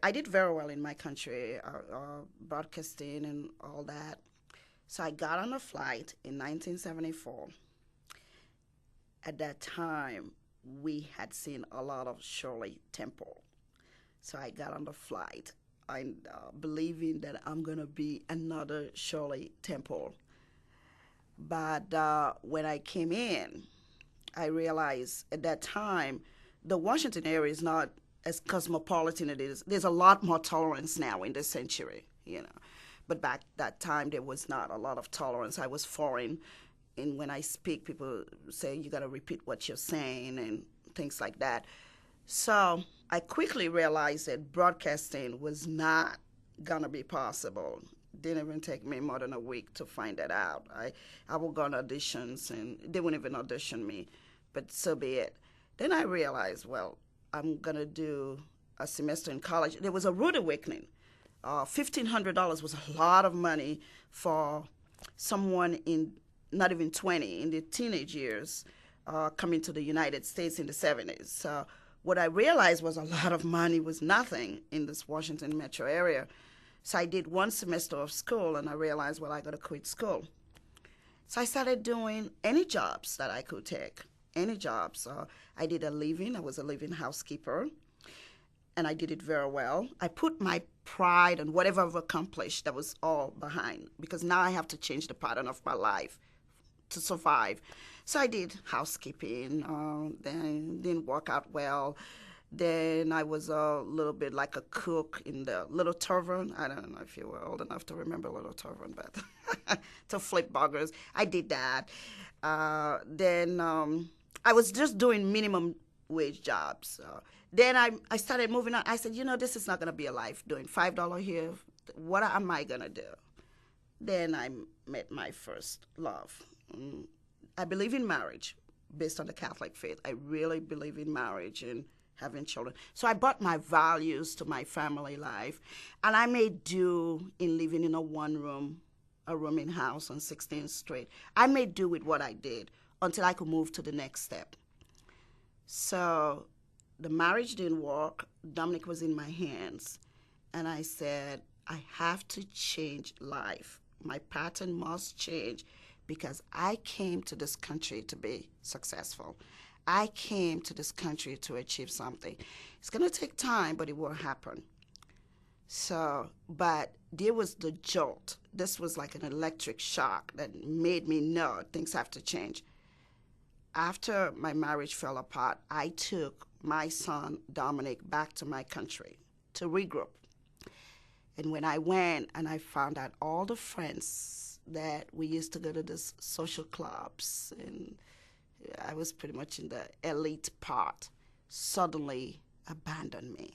I did very well in my country, broadcasting and all that. So I got on a flight in 1974. At that time, we had seen a lot of Shirley Temple. So I got on the flight and believing that I'm going to be another Shirley Temple. But when I came in, I realized at that time, the Washington area is not as cosmopolitan as it is. There's a lot more tolerance now in this century, But back that time, there was not a lot of tolerance. I was foreign. And when I speak, people say, you got to repeat what you're saying and things like that. So I quickly realized that broadcasting was not going to be possible. Didn't even take me more than a week to find that out. I would go on auditions, and they wouldn't even audition me, but so be it. Then I realized, well, I'm going to do a semester in college. There was a rude awakening. $1,500 was a lot of money for someone in not even 20, in their teenage years, coming to the United States in the 70s. So what I realized was a lot of money was nothing in this Washington metro area. So I did one semester of school, and I realized, well, I got to quit school. So I started doing any jobs that I could take, any jobs. I did a living. I was a living housekeeper, and I did it very well. I put my pride and whatever I've accomplished, that was all behind, because now I have to change the pattern of my life to survive. So I did housekeeping, then didn't work out well. Then I was a little bit like a cook in the Little Tavern. I don't know if you were old enough to remember Little Tavern, but to flip burgers. I did that. Then I was just doing minimum wage jobs. Then I started moving on. I said, this is not going to be a life, doing $5 here. What am I going to do? Then I met my first love. I believe in marriage based on the Catholic faith. I really believe in marriage and having children. So I brought my values to my family life, and I made do in living in a rooming house on 16th Street. I made do with what I did until I could move to the next step. So the marriage didn't work. Dominic was in my hands, and I said, I have to change life. My pattern must change, because I came to this country to be successful. I came to this country to achieve something. It's going to take time, but it will happen. So, but there was the jolt. This was like an electric shock that made me know things have to change. After my marriage fell apart, I took my son, Dominic, back to my country to regroup. And when I went and I found out all the friends that we used to go to these social clubs, and I was pretty much in the elite part, suddenly abandoned me.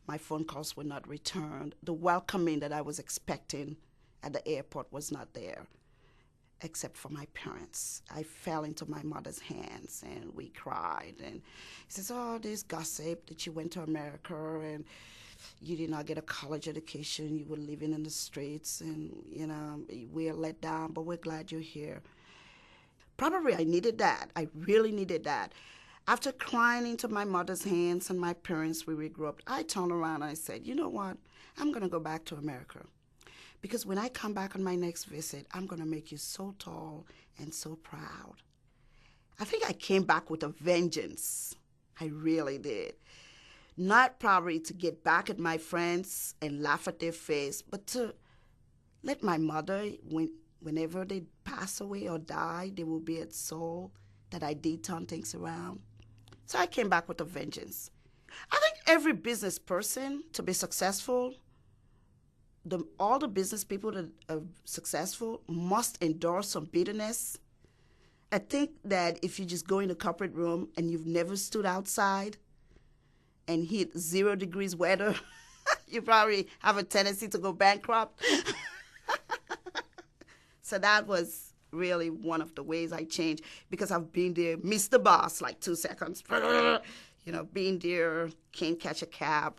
My phone calls were not returned. The welcoming that I was expecting at the airport was not there, except for my parents. I fell into my mother's hands, and we cried. And he says, oh, there's gossip that you went to America, and you did not get a college education. You were living in the streets, and, we're let down, but we're glad you're here. Probably I needed that. I really needed that. After crying into my mother's hands and my parents, we regrouped. I turned around and I said, you know what? I'm going to go back to America. Because when I come back on my next visit, I'm going to make you so tall and so proud. I think I came back with a vengeance. I really did. Not probably to get back at my friends and laugh at their face, but to let my mother, whenever they pass away or die, they will be at soul that I did turn things around. So I came back with a vengeance. I think every business person, to be successful, all the business people that are successful must endure some bitterness. I think that if you just go in a corporate room and you've never stood outside and hit 0 degrees weather, you probably have a tendency to go bankrupt. So that was really one of the ways I changed, because I've been there, missed the bus like 2 seconds, being there, can't catch a cab,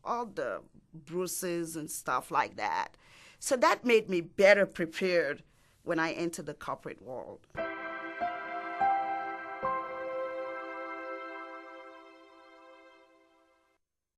all the bruises and stuff like that. So that made me better prepared when I entered the corporate world.